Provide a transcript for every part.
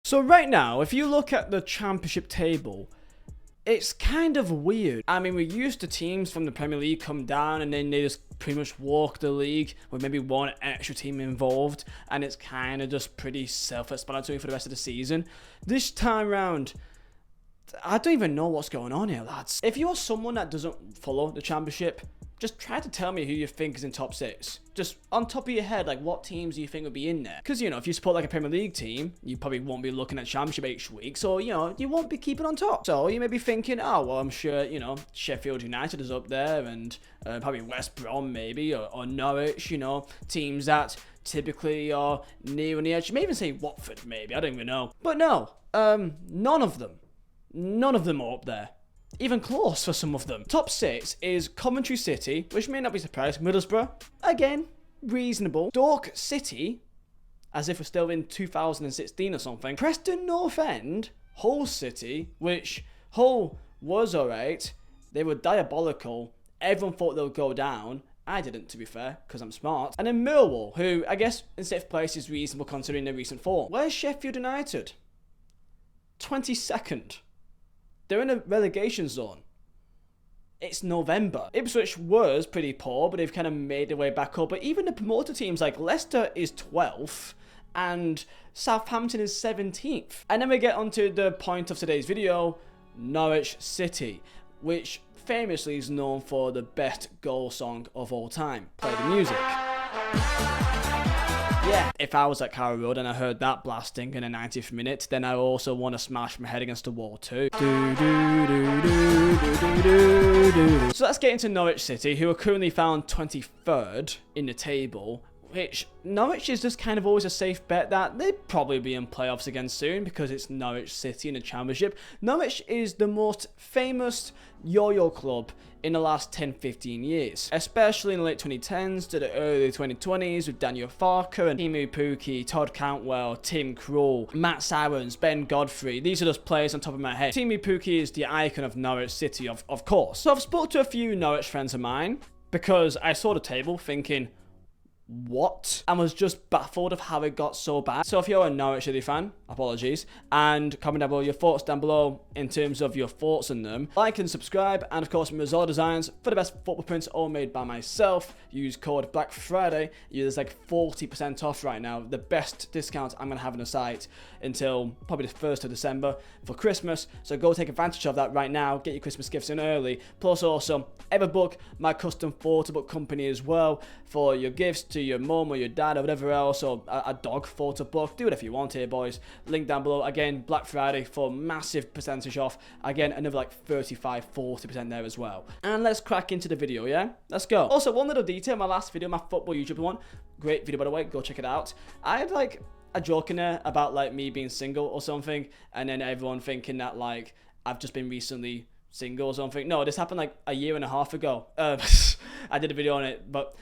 So right now, if you look at the championship table, it's kind of weird. I mean, we're used to teams from the Premier League come down and then they just pretty much walk the league with maybe one extra team involved, and it's kind of just pretty self-explanatory for the rest of the season. This time round, I don't even know what's going on here, lads. If you're someone that doesn't follow the championship, just try to tell me who you think is in top 6. Just on top of your head, like what teams do you think would be in there? Because, you know, if you support like a Premier League team, you probably won't be looking at championship each week. So, you know, you won't be keeping on top. So you may be thinking, oh, well, I'm sure, you know, Sheffield United is up there and probably West Brom maybe or Norwich, you know, teams that typically are near on the edge. You may even say Watford maybe, I don't even know. But no, none of them are up there. Even close for some of them. Top 6 is Coventry City, which may not be surprised. Middlesbrough, again, reasonable. Stoke City, as if we're still in 2016 or something. Preston North End, Hull City, which Hull was alright. They were diabolical. Everyone thought they would go down. I didn't, to be fair, because I'm smart. And then Millwall, who I guess in 6th place is reasonable considering their recent form. Where's Sheffield United? 22nd. They're in a relegation zone. It's November. Ipswich was pretty poor, but they've kind of made their way back up. But even the promoter teams like Leicester is 12th and Southampton is 17th. And then we get onto the point of today's video, Norwich City, which famously is known for the best goal song of all time. Play the music. Yeah, if I was at Carrow Road and I heard that blasting in the 90th minute, then I also want to smash my head against the wall too. So let's get into Norwich City, who are currently found 23rd in the table, which Norwich is just kind of always a safe bet that they'd probably be in playoffs again soon because it's Norwich City in the Championship. Norwich is the most famous yo-yo club in the last 10-15 years, especially in the late 2010s to the early 2020s with Daniel Farke and Timu Pukki, Todd Cantwell, Tim Krul, Matt Sirens, Ben Godfrey. These are just players on top of my head. Timu Pukki is the icon of Norwich City, of course. So I've spoke to a few Norwich friends of mine because I saw the table thinking, what? And was just baffled of how it got so bad. So if you're a Norwich City fan, apologies, and comment down below your thoughts down below in terms of your thoughts on them. Like and subscribe, and of course Vizeh Designs for the best football prints all made by myself. Use code Black Friday. There's like 40% off right now. The best discount I'm gonna have on the site until probably the 1st of December for Christmas. So go take advantage of that right now. Get your Christmas gifts in early. Plus also Everbook, my custom photo book company as well, for your gifts to your mum or your dad or whatever else, or a dog photo book. Do it if you want here, boys. Link down below. Again, Black Friday for massive percentage off. Again, another like 35-40% there as well. And let's crack into the video, yeah? Let's go. Also, one little detail, my last video, my football YouTube one, great video by the way, go check it out. I had like a joke in there about like me being single or something, and then everyone thinking that like I've just been recently single or something. No, this happened like a year and a half ago. I did a video on it, but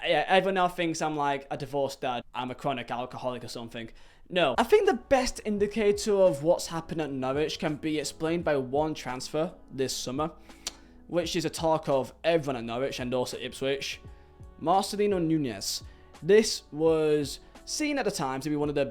yeah, everyone now thinks I'm like a divorced dad. I'm a chronic alcoholic or something. No. I think the best indicator of what's happened at Norwich can be explained by one transfer this summer, which is a talk of everyone at Norwich and also Ipswich. Marcelino Nunez. This was seen at the time to be one of the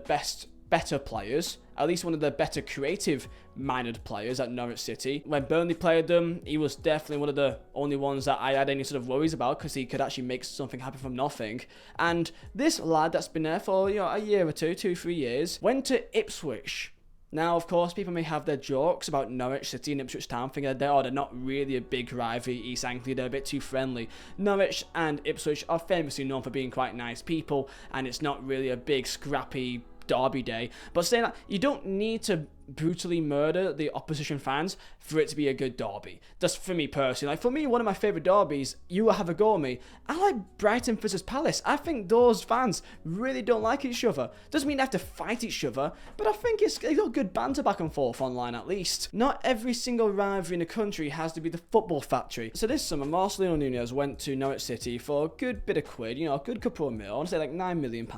better players, at least one of the better creative-minded players at Norwich City. When Burnley played them, he was definitely one of the only ones that I had any sort of worries about because he could actually make something happen from nothing. And this lad that's been there for, you know, a year or 2-3 years, went to Ipswich. Now, of course, people may have their jokes about Norwich City and Ipswich Town, thinking that they're not really a big rivalry, East Anglia, they're a bit too friendly. Norwich and Ipswich are famously known for being quite nice people, and it's not really a big, scrappy derby day. But saying that, you don't need to brutally murder the opposition fans for it to be a good derby. That's for me personally. Like for me, one of my favourite derbies, you will have a go at me, I like Brighton versus Palace. I think those fans really don't like each other. Doesn't mean they have to fight each other, but I think it's got good banter back and forth online at least. Not every single rivalry in the country has to be the football factory. So this summer, Marcelino Nunez went to Norwich City for a good bit of quid, you know, a good couple of mil, I want to say like £9 million.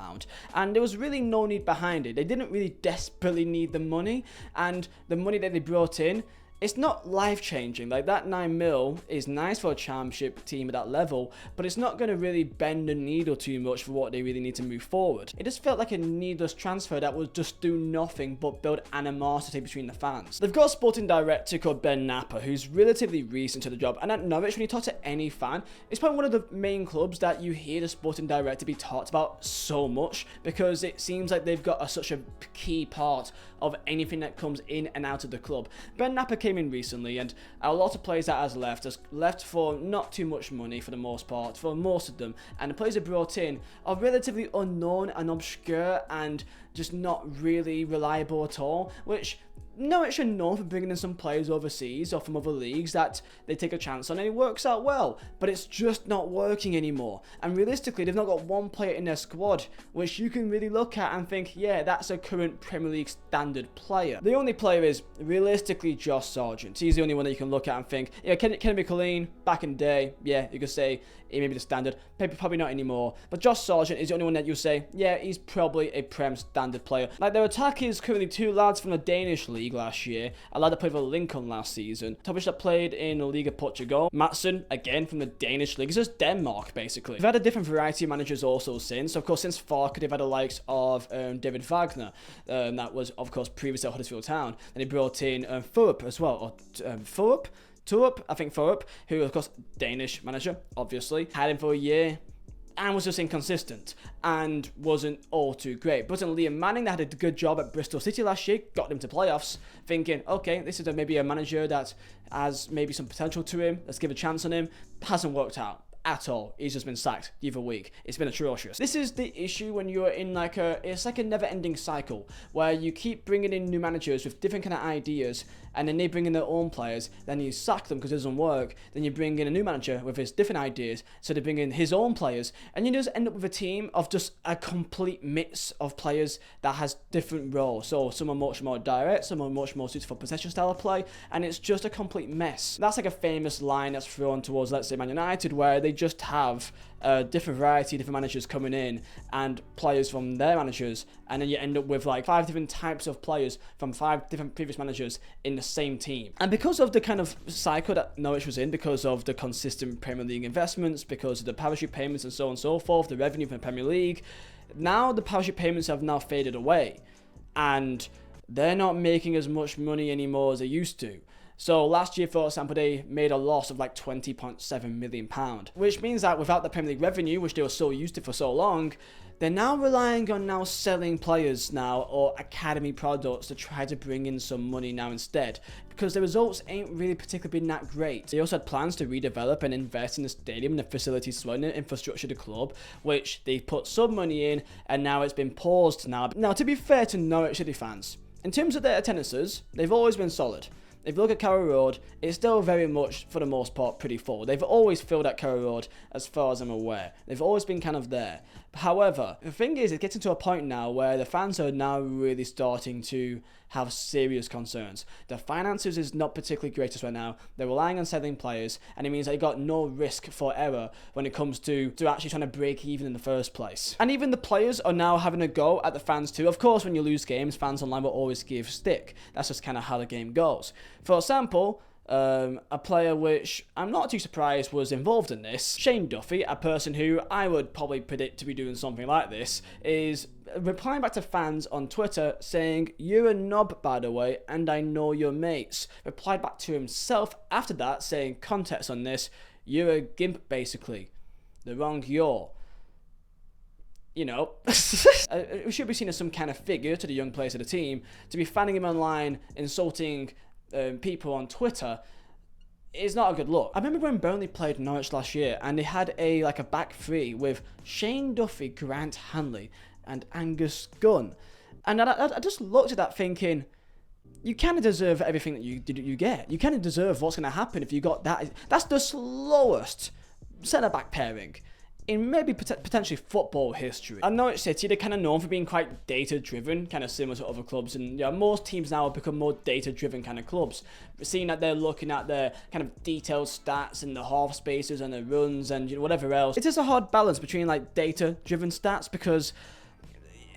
And there was really no need behind it. They didn't really desperately need the money. And the money that they brought in, it's not life-changing. Like, that 9 mil is nice for a championship team at that level, but it's not going to really bend the needle too much for what they really need to move forward. It just felt like a needless transfer that would just do nothing but build animosity between the fans. They've got a sporting director called Ben Napper, who's relatively recent to the job, and at Norwich, when you talk to any fan, it's probably one of the main clubs that you hear the sporting director be talked about so much, because it seems like they've got such a key part of anything that comes in and out of the club. Ben Napper came in recently, and a lot of players that has left for not too much money for the most part, for most of them, and the players they brought in are relatively unknown and obscure and just not really reliable at all, which Norwich are known for bringing in some players overseas or from other leagues that they take a chance on and it works out well, but it's just not working anymore. And realistically, they've not got one player in their squad which you can really look at and think, yeah, that's a current Premier League standard player. The only player is realistically Josh Sargent. He's the only one that you can look at and think, yeah, Kenny McLean, back in the day, yeah, you could say he may be the standard, probably not anymore. But Josh Sargent is the only one that you say, yeah, he's probably a Prem standard player. Like, their attack is currently 2 lads from the Danish league last year, a lad that played for Lincoln last season, Tobias that played in the League of Portugal, Matson, again from the Danish league. It's just Denmark, basically. They've had a different variety of managers also since. Of course, since Farke, they've had the likes of David Wagner, that was, of course, previously at Huddersfield Town. And they brought in Thorup as well, or Thorup, who, of course, Danish manager, obviously. Had him for a year and was just inconsistent and wasn't all too great. But then Liam Manning, that had a good job at Bristol City last year, got them to playoffs, thinking, okay, this is maybe a manager that has maybe some potential to him, let's give a chance on him. Hasn't worked out at all. He's just been sacked the other week. It's been atrocious. This is the issue when you're in it's like a never-ending cycle where you keep bringing in new managers with different kind of ideas, and then they bring in their own players, then you sack them because it doesn't work, then you bring in a new manager with his different ideas, so they bring in his own players, and you just end up with a team of just a complete mix of players that has different roles. So some are much more direct, some are much more suited for possession style of play, and it's just a complete mess. That's like a famous line that's thrown towards, let's say, Man United, where they just have a different variety of different managers coming in and players from their managers, and then you end up with like 5 different types of players from 5 different previous managers in the same team. And because of the kind of cycle that Norwich was in, because of the consistent Premier League investments, because of the parachute payments and so on and so forth, the revenue from the Premier League, now the parachute payments have now faded away and they're not making as much money anymore as they used to. So last year, for example, they made a loss of like £20.7 million, which means that without the Premier League revenue, which they were so used to for so long, they're now relying on now selling players now or academy products to try to bring in some money now instead, because the results ain't really particularly been that great. They also had plans to redevelop and invest in the stadium and the facilities surrounding the infrastructure of the club, which they put some money in, and now it's been paused now. Now, to be fair to Norwich City fans, in terms of their attendances, they've always been solid. If you look at Carrow Road, it's still very much, for the most part, pretty full. They've always filled at Carrow Road, as far as I'm aware. They've always been kind of there. However, the thing is, it gets into a point now where the fans are now really starting to have serious concerns. The finances is not particularly greatest right now. They're relying on selling players, and it means they got no risk for error when it comes to actually trying to break even in the first place. And even the players are now having a go at the fans too. Of course, when you lose games, fans online will always give stick. That's just kind of how the game goes. For example, a player which I'm not too surprised was involved in this, Shane Duffy, a person who I would probably predict to be doing something like this, is replying back to fans on Twitter saying, "You're a knob, by the way, and I know your mates." Replied back to himself after that saying, context on this, "You're a gimp, basically. The wrong you're." You know, it should be seen as some kind of figure to the young players of the team. To be fanning him online, insulting people on Twitter is not a good look. I remember when Burnley played Norwich last year and they had a back three with Shane Duffy, Grant Hanley and Angus Gunn, and I just looked at that thinking, you kind of deserve everything that you get. You kind of deserve what's going to happen if you got that. That's the slowest centre-back pairing in maybe potentially football history. At Norwich City, they're kind of known for being quite data-driven, kind of similar to other clubs, and most teams now have become more data-driven kind of clubs. Seeing that they're looking at their kind of detailed stats and the half spaces and the runs and whatever else. It is a hard balance between like data-driven stats, because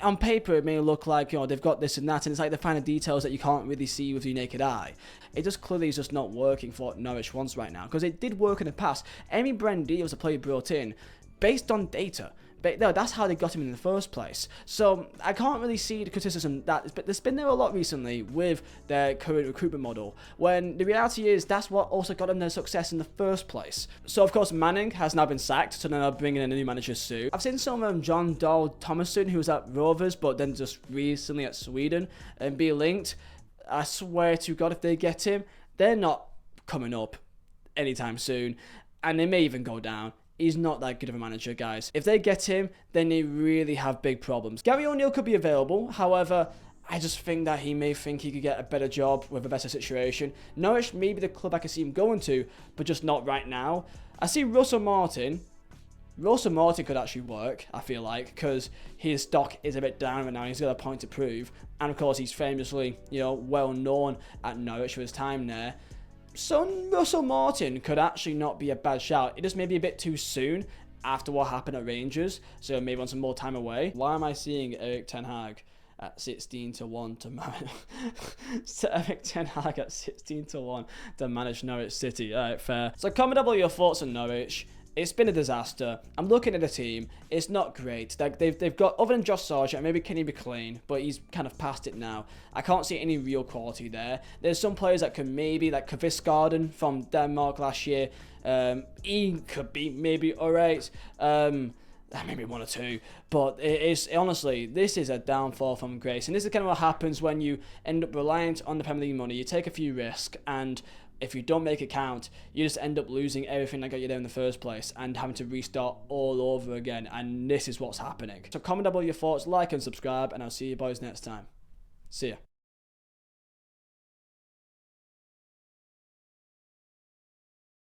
on paper it may look like, you know, they've got this and that, and it's like the finer details that you can't really see with your naked eye. It just clearly is just not working for what Norwich wants right now, because it did work in the past. Emi Buendia was a player brought in based on data. But no, that's how they got him in the first place. So I can't really see the criticism that, but there's been there a lot recently with their current recruitment model, when the reality is that's what also got them their success in the first place. So of course Manning has now been sacked, so they're now bringing in a new manager soon. I've seen some of John Dahl Thomason, who was at Rovers but then just recently at Sweden, and be linked. I swear to God, if they get him, they're not coming up anytime soon, and they may even go down. He's not that good of a manager, guys. If they get him, then they really have big problems. Gary O'Neill could be available. However, I just think that he may think he could get a better job with a better situation. Norwich may be the club I can see him going to, but just not right now. I see Russell Martin. Russell Martin could actually work, I feel like, because his stock is a bit down right now. He's got a point to prove. And of course, he's famously, you know, well known at Norwich for his time there. So Russell Martin could actually not be a bad shout. It just may be a bit too soon after what happened at Rangers, so maybe want some more time away. Why am I seeing Erik ten Hag at 16-1 to manage? Erik ten Hag at 16-1 to manage Norwich City. All right, fair. So comment down below your thoughts on Norwich. It's been a disaster. I'm looking at the team. It's not great. Like they've got, other than Josh Sargent, maybe Kenny McLean, but he's kind of past it now. I can't see any real quality there. There's some players that could maybe, like Kvisgaarden from Denmark last year. He could be maybe alright. Maybe one or two, but honestly, this is a downfall from grace, and this is kind of what happens when you end up reliant on the Premier League money. You take a few risks, and if you don't make it count, you just end up losing everything that got you there in the first place and having to restart all over again, and this is what's happening. So comment down below your thoughts, like and subscribe, and I'll see you boys next time. See ya.